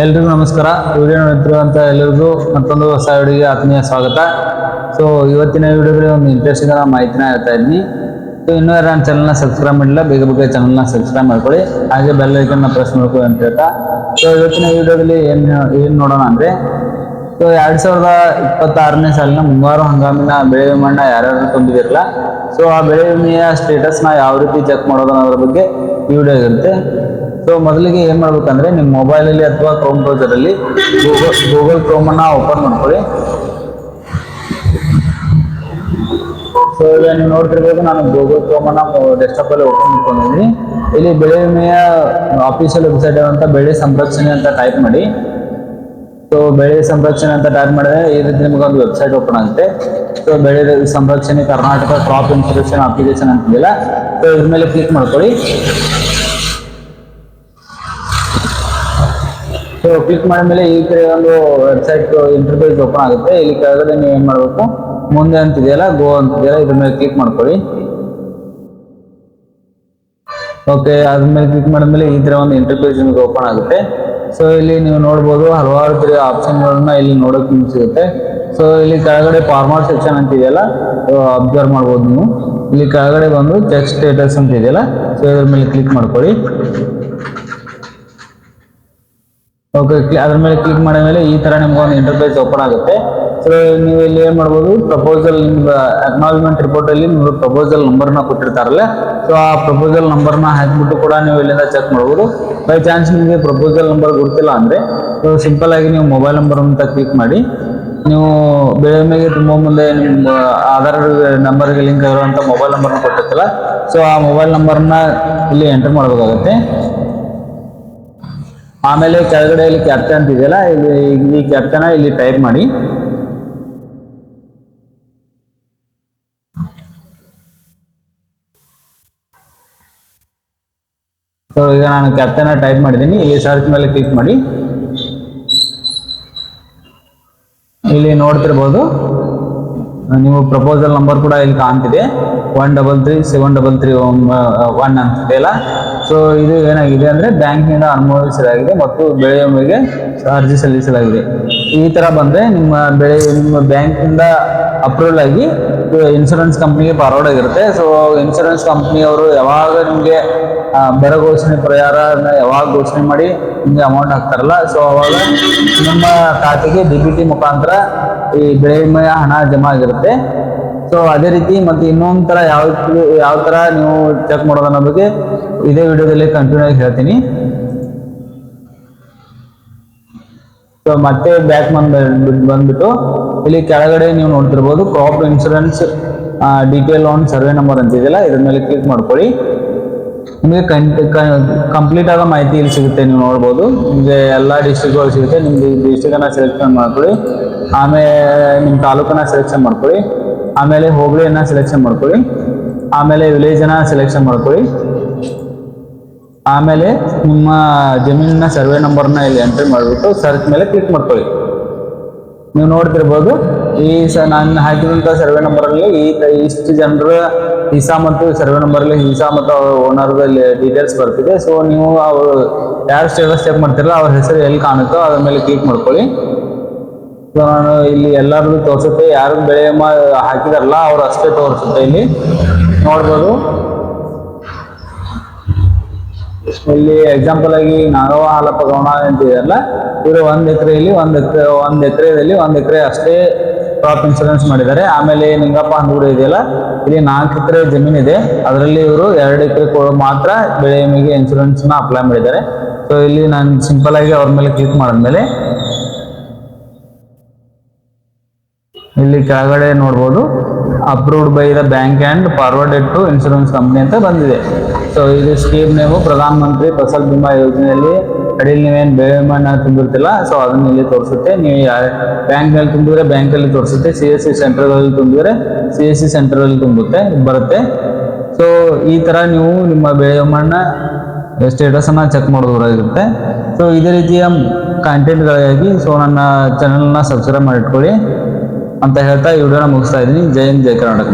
ಎಲ್ರಿಗೂ ನಮಸ್ಕಾರ. ವಿಡಿಯೋ ನೋಡ್ತಿರುವಂತ ಎಲ್ಲರಿಗೂ ಮತ್ತೊಂದು ಹೊಸ ವಿಡಿಯೋಗೆ ಆತ್ಮೀಯ ಸ್ವಾಗತ. ಸೊ ಇವತ್ತಿನ ವಿಡಿಯೋದಲ್ಲಿ ಒಂದು ಇಂಟ್ರೆಸ್ಟಿಂಗ್ ಮಾಹಿತಿನ ಹೇಳ್ತಾ ಇದ್ದೀನಿ. ಸೊ ಇನ್ನೂ ಯಾರು ನನ್ನ ಚಾನಲ್ನ ಸಬ್ಸ್ಕ್ರೈಬ್ ಮಾಡಿಲ್ಲ, ಬೇಗ ಬೇಗ ಚಾನಲ್ನ ಸಬ್ಸ್ಕ್ರೈಬ್ ಮಾಡ್ಕೊಳ್ಳಿ, ಹಾಗೆ ಬೆಲ್ ಐಕನ್ನ ಪ್ರೆಸ್ ಮಾಡ್ಕೊಳ್ಳಿ ಅಂತ ಹೇಳ್ತಾ. ಸೊ ಇವತ್ತಿನ ವಿಡಿಯೋದಲ್ಲಿ ಏನು ನೋಡೋಣ ಅಂದ್ರೆ, ಸೊ 2026ನೇ ಸಾಲಿನ ಮುಂಗಾರು ಹಂಗಾಮಿನ ಬೆಳೆ ವಿಮೆಯನ್ನ ಯಾರ್ಯಾರು ತುಂಬಿದಿರಲ್ಲ, ಸೊ ಆ ಬೆಳೆ ವಿಮೆಯ ಸ್ಟೇಟಸ್ನ ಯಾವ ರೀತಿ ಚೆಕ್ ಮಾಡೋದು ಅನ್ನೋದ್ರ ಬಗ್ಗೆ ಈ ವಿಡಿಯೋ ಇರುತ್ತೆ. ಸೊ ಮೊದಲಿಗೆ ಏನ್ ಮಾಡ್ಬೇಕಂದ್ರೆ, ನಿಮ್ಮ ಮೊಬೈಲಲ್ಲಿ ಅಥವಾ ಕ್ರೋಮ್ ಬ್ರೌಸರ್ ಅಲ್ಲಿ ಗೂಗಲ್ ಕ್ರೋಮ್ ಅನ್ನ ಓಪನ್ ಮಾಡ್ಕೊಳ್ಳಿ. ಸೊ ಈಗ ನೀವು ನೋಡ್ತಿರ್ಬೇಕು, ನಾನು ಗೂಗಲ್ ಕ್ರೋಮ್ ಅನ್ನ ಡೆಸ್ಕ್ಟಾಪ್ ಅಲ್ಲಿ ಓಪನ್ ಮಾಡ್ಕೊಂಡಿದ್ದೀನಿ. ಇಲ್ಲಿ ಬೆಳೆ ವಿಮೆಯ ಆಫೀಷಿಯಲ್ ವೆಬ್ಸೈಟ್ ಅಂತ ಬೆಳೆ ಸಂರಕ್ಷಣೆ ಅಂತ ಟೈಪ್ ಮಾಡಿ. ಸೊ ಬೆಳೆ ಸಂರಕ್ಷಣೆ ಅಂತ ಟೈಪ್ ಮಾಡಿದ್ರೆ ಈ ರೀತಿ ನಿಮಗೆ ಒಂದು ವೆಬ್ಸೈಟ್ ಓಪನ್ ಆಗುತ್ತೆ. ಸೊ ಬೆಳೆ ಸಂರಕ್ಷಣೆ ಕರ್ನಾಟಕ ಕ್ರಾಪ್ ಇನ್ಸೂರೆನ್ಸ್ ಅಪ್ಲಿಕೇಶನ್ ಅಂತಿದೆಯಲ್ಲ, ಸೊ ಇದ್ರ ಮೇಲೆ ಕ್ಲಿಕ್ ಮಾಡ್ಕೊಳ್ಳಿ. ಸೊ ಕ್ಲಿಕ್ ಮಾಡಿದ್ಮೇಲೆ ಈ ಕಡೆ ಒಂದು ವೆಬ್ಸೈಟ್ ಇಂಟರ್ಫೇಸ್ ಓಪನ್ ಆಗುತ್ತೆ. ಇಲ್ಲಿ ಕೆಳಗಡೆ ನೀವು ಏನ್ ಮಾಡಬೇಕು, ಮುಂದೆ ಅಂತಿದೆಯಲ್ಲ, ಗೋ ಅಂತಿದೆಯಲ್ಲ, ಇದ್ರ ಮೇಲೆ ಕ್ಲಿಕ್ ಮಾಡ್ಕೊಳ್ಳಿ. ಓಕೆ, ಅದ್ರ ಮೇಲೆ ಕ್ಲಿಕ್ ಮಾಡಿದ್ಮೇಲೆ ಈ ತರ ಒಂದು ಇಂಟರ್ಫೇಸ್ ನಿಮಗೆ ಓಪನ್ ಆಗುತ್ತೆ. ಸೊ ಇಲ್ಲಿ ನೀವು ನೋಡ್ಬೋದು, ಹಲವಾರು ತರ ಆಪ್ಷನ್ಗಳನ್ನ ಇಲ್ಲಿ ನೋಡಕ್ ನಿಮ್ಗೆ ಸಿಗುತ್ತೆ. ಸೊ ಇಲ್ಲಿ ಕೆಳಗಡೆ ಫಾರ್ಮರ್ ಸೆಕ್ಷನ್ ಅಂತಿದೆಯಲ್ಲ, ಅಬ್ಸರ್ವ್ ಮಾಡ್ಬೋದು ನೀವು. ಇಲ್ಲಿ ಕೆಳಗಡೆ ಬಂದು ಚೆಕ್ ಸ್ಟೇಟಸ್ ಅಂತ ಇದೆಯಲ್ಲ, ಸೊ ಇದ್ರ ಮೇಲೆ ಕ್ಲಿಕ್ ಮಾಡ್ಕೊಳ್ಳಿ. ಓಕೆ, ಅದ್ರ ಮೇಲೆ ಕ್ಲಿಕ್ ಮಾಡಿದ ಮೇಲೆ ಈ ತರ ನಿಮ್ಗೆ ಒಂದು ಇಂಟರ್ಫೇಸ್ ಓಪನ್ ಆಗುತ್ತೆ. ಸೊ ನೀವು ಇಲ್ಲಿ ಏನ್ ಮಾಡ್ಬೋದು, ಪ್ರಪೋಸಲ್ ನಿಮ್ಗೆ ಅಕ್ನಾಲಜ್ಮೆಂಟ್ ರಿಪೋರ್ಟ್ ಅಲ್ಲಿ ನಿಮ್ಗೆ ಪ್ರಪೋಸಲ್ ನಂಬರ್ನ ಕೊಟ್ಟಿರ್ತಾರಲ್ಲ, ಸೊ ಆ ಪ್ರಪೋಸಲ್ ನಂಬರ್ನ ಹಾಕ್ಬಿಟ್ಟು ಕೂಡ ನೀವು ಇಲ್ಲಿಂದ ಚೆಕ್ ಮಾಡ್ಬೋದು. ಬೈ ಚಾನ್ಸ್ ನಿಮಗೆ ಪ್ರಪೋಸಲ್ ನಂಬರ್ ಗೊತ್ತಿಲ್ಲ ಅಂದ್ರೆ, ಸೊ ಸಿಂಪಲ್ ಆಗಿ ನೀವು ಮೊಬೈಲ್ ನಂಬರ್ ಅಂತ ಕ್ಲಿಕ್ ಮಾಡಿ, ನೀವು ಬೆಳೆ ವಿಮೆಗೆ ತುಂಬಾ ಮುಂದೆ ನಿಮ್ಮ ಆಧಾರ್ ನಂಬರ್ಗೆ ಲಿಂಕ್ ಆಗಿರುವಂತ ಮೊಬೈಲ್ ನಂಬರ್ನ ಕೊಟ್ಟಿರ್ತಲ್ಲ, ಸೊ ಆ ಮೊಬೈಲ್ ನಂಬರ್ನ ಇಲ್ಲಿ ಎಂಟರ್ ಮಾಡಬೇಕಾಗುತ್ತೆ. ಆಮೇಲೆ ಕೆಳಗಡೆ ಇಲ್ಲಿ ಕ್ಯಾಪ್ಚನ್ ಅಂತ ಇದೆಯಲ್ಲ, ಈ ಕ್ಯಾಪ್ಚನ್ ಇಲ್ಲಿ ಟೈಪ್ ಮಾಡಿ. ಸೊ ಈಗ ನಾನು ಕ್ಯಾಪ್ಚನ್ ಟೈಪ್ ಮಾಡಿದ್ದೀನಿ. ಇಲ್ಲಿ ಸರ್ಚ್ ಮೇಲೆ ಕ್ಲಿಕ್ ಮಾಡಿ. ಇಲ್ಲಿ ನೋಡ್ತಿರ್ಬೋದು, ನೀವು ಪ್ರಪೋಸಲ್ ನಂಬರ್ ಕೂಡ ಇಲ್ಲಿ ಕಾಣ್ತಿದೆ, 133733 ಅಂತಿದೆಯಲ್ಲ. ಸೊ ಇದು ಏನಾಗಿದೆ ಅಂದ್ರೆ, ಬ್ಯಾಂಕ್ನಿಂದ ಅನುಮೋದಿಸಲಾಗಿದೆ ಮತ್ತು ಬೆಳೆ ವಿಮೆಗೆ ಅರ್ಜಿ ಸಲ್ಲಿಸಲಾಗಿದೆ. ಈ ತರ ಬಂದ್ರೆ ನಿಮ್ಮ ಬ್ಯಾಂಕ್ನಿಂದ ಅಪ್ರೂವಲ್ ಆಗಿ ಇನ್ಶೂರೆನ್ಸ್ ಕಂಪ್ನಿಗೆ ಫಾರ್ವರ್ಡ್ ಆಗಿರುತ್ತೆ. ಸೊ ಇನ್ಶೂರೆನ್ಸ್ ಕಂಪ್ನಿ ಅವರು ಯಾವಾಗ ನಿಮ್ಗೆ ಬರ ಘೋಷಣೆ ಪರಿಹಾರ ಯಾವಾಗ ಘೋಷಣೆ ಮಾಡಿ ನಿಮ್ಗೆ ಅಮೌಂಟ್ ಹಾಕ್ತಾರಲ್ಲ, ಸೊ ಅವಾಗ ನಿಮ್ಮ ಖಾತೆಗೆ DBT ಮುಖಾಂತರ ಈ ಬೆಳೆ ವಿಮೆಯ ಹಣ ಜಮಾ ಆಗಿರುತ್ತೆ. ಸೊ ಅದೇ ರೀತಿ ಮತ್ತೆ ಇನ್ನೊಂದ್ ತರ ಯಾವ ತರ ನೀವು ಚೆಕ್ ಮಾಡೋದನ್ನ ಬಗ್ಗೆ ಇದೇ ವಿಡಿಯೋದಲ್ಲಿ ಕಂಟಿನ್ಯೂ ಆಗಿ ಹೇಳ್ತೀನಿ. ಸೊ ಮತ್ತೆ ಬ್ಯಾಕ್ ಬಂದ್ಬಿಟ್ಟು ಇಲ್ಲಿ ಕೆಳಗಡೆ ನೀವು ನೋಡ್ತಿರ್ಬೋದು, crop insurance detail on survey number ಅಂತಿದೆಯಲ್ಲ, ಇದ್ರ ಮೇಲೆ ಕ್ಲಿಕ್ ಮಾಡ್ಕೊಳ್ಳಿ. ನಿಮಗೆ ಕಂಪ್ಲೀಟ್ ಆದ ಮಾಹಿತಿ ಇಲ್ಲಿ ಸಿಗುತ್ತೆ. ನೀವು ನೋಡ್ಬೋದು, ನಿಮಗೆ ಎಲ್ಲ ಡಿಸ್ಟ್ರಿಕ್ಟ್ಗಳು ಸಿಗುತ್ತೆ. ನಿಮ್ಗೆ ಡಿಸ್ಟ್ರಿಕ್ಟ್ ಅನ್ನ ಸೆಲೆಕ್ಷನ್ ಮಾಡ್ಕೊಳ್ಳಿ, ಆಮೇಲೆ ನಿಮ್ಮ ತಾಲೂಕನ್ನ ಸೆಲೆಕ್ಷನ್ ಮಾಡ್ಕೊಳ್ಳಿ, ಆಮೇಲೆ ಹೋಬಳಿಯನ್ನ ಸೆಲೆಕ್ಷನ್ ಮಾಡ್ಕೊಳ್ಳಿ, ಆಮೇಲೆ ವಿಲೇಜ್ ಅನ್ನ ಸೆಲೆಕ್ಷನ್ ಮಾಡ್ಕೊಳ್ಳಿ, ಆಮೇಲೆ ನಿಮ್ಮ ಜಮೀನಿನ ಸರ್ವೆ ನಂಬರ್ನ ಇಲ್ಲಿ ಎಂಟ್ರಿ ಮಾಡಿಬಿಟ್ಟು ಸರ್ಚ್ ಮೇಲೆ ಕ್ಲಿಕ್ ಮಾಡ್ಕೊಳ್ಳಿ. ನೀವು ನೋಡ್ತಿರ್ಬೋದು, ನಾನು ಹಾಕಿದಂತ ಸರ್ವೆ ನಂಬರ್ ಅಲ್ಲಿ ಇಷ್ಟು ಜನರ ಹಿಸಾ ಮತ್ತು ಸರ್ವೆ ನಂಬರ್ ಅಲ್ಲಿ ಹಿಸಾ ಮತ್ತು ಓನರ್ ಡೀಟೇಲ್ಸ್ ಬರ್ತಿದೆ. ಸೊ ನೀವು ಅವರು ಯಾರು ಸ್ಟೇಟಸ್ ಚೆಕ್ ಮಾಡ್ತಿರಲ್ಲ, ಅವ್ರ ಹೆಸರು ಎಲ್ಲಿ ಕಾಣುತ್ತೋ ಅದ್ರ ಮೇಲೆ ಕ್ಲಿಕ್ ಮಾಡ್ಕೊಳ್ಳಿ. ಸೊ ನಾನು ಇಲ್ಲಿ ಎಲ್ಲರದು ತೋರಿಸುತ್ತೆ, ಯಾರು ಬೆಳೆ ವಿಮಾ ಹಾಕಿದಾರಲ್ಲ ಅವ್ರು ಅಷ್ಟೇ ತೋರಿಸುತ್ತೆ. ಇಲ್ಲಿ ನೋಡ್ಬೋದು, ಇಲ್ಲಿ ಎಕ್ಸಾಂಪಲ್ ಆಗಿ ನಾಗವ ಹಾಲಪ್ಪ ಗೌಣ ಅಂತಿದೆಯಲ್ಲ, ಇವರು 1 ಎಕರೆಯಲ್ಲಿ 1 ಎಕರೆ ಅಷ್ಟೇ ಕ್ರಾಪ್ ಇನ್ಶೂರೆನ್ಸ್ ಮಾಡಿದ್ದಾರೆ. ಆಮೇಲೆ ನಿಂಗಪ್ಪ ಹಂದೂರು ಇದೆಯಲ್ಲ, ಇಲ್ಲಿ 4 ಎಕರೆ ಜಮೀನ್ ಇದೆ, ಅದರಲ್ಲಿ ಇವರು 2 ಎಕರೆ ಮಾತ್ರ ಬೆಳೆ ವಿಮೆಗೆ ಇನ್ಶೂರೆನ್ಸ್ ನ ಅಪ್ಲೈ ಮಾಡಿದ್ದಾರೆ. ಸೊ ಇಲ್ಲಿ ನಾನು ಸಿಂಪಲ್ ಆಗಿ ಅವ್ರ ಮೇಲೆ ಕ್ಲಿಕ್ ಮಾಡಿದ್ಮೇಲೆ ಇಲ್ಲಿ ಕೆಳಗಡೆ ನೋಡ್ಬೋದು, approved by the bank and forwarded to insurance company ಅಂತ ಬಂದಿದೆ. ಸೊ ಇದು ಸ್ಕೀಮ್ ನೇಮು ಪ್ರಧಾನ ಮಂತ್ರಿ ಫಸಲ್ ಬಿಮಾ ಯೋಜನೆಯಲ್ಲಿ ಅಡಿಯಲ್ಲಿ ನೀವೇನು ಬೆಳೆ ವಿಮೆನ ತುಂಬಿರ್ತಿಲ್ಲ, ಸೊ ಅದನ್ನ ಇಲ್ಲಿ ತೋರಿಸುತ್ತೆ. ನೀವು ಬ್ಯಾಂಕ್ ನಲ್ಲಿ ತುಂಬಿದ್ರೆ ಬ್ಯಾಂಕ್ ಅಲ್ಲಿ ತೋರಿಸುತ್ತೆ, CSC ಸೆಂಟರ್ ಅಲ್ಲಿ ತುಂಬಿದ್ರೆ CSC ಸೆಂಟರ್ ಅಲ್ಲಿ ಬರುತ್ತೆ. ಸೊ ಈ ತರ ನೀವು ನಿಮ್ಮ ಬೆಳೆ ವಿಮೆನ ಸ್ಟೇಟಸ್ ಅನ್ನ ಚೆಕ್ ಮಾಡೋದಾಗಿರುತ್ತೆ. ಸೊ ಇದೇ ರೀತಿಯ ಕಂಟೆಂಟ್ಗಳಿಗಾಗಿ ಸೊ ನನ್ನ ಚಾನೆಲ್ನ ಸಬ್ಸ್ಕ್ರೈಬ್ ಮಾಡಿಟ್ಕೊಳ್ಳಿ ಅಂತ ಹೇಳ್ತಾ ಈ ವಿಡಿಯೋನ ಮುಗಿಸ್ತಾ ಇದ್ದೀನಿ. ಜೈ ಹಿಂದ್, ಜೈ ಕರ್ನಾಟಕ.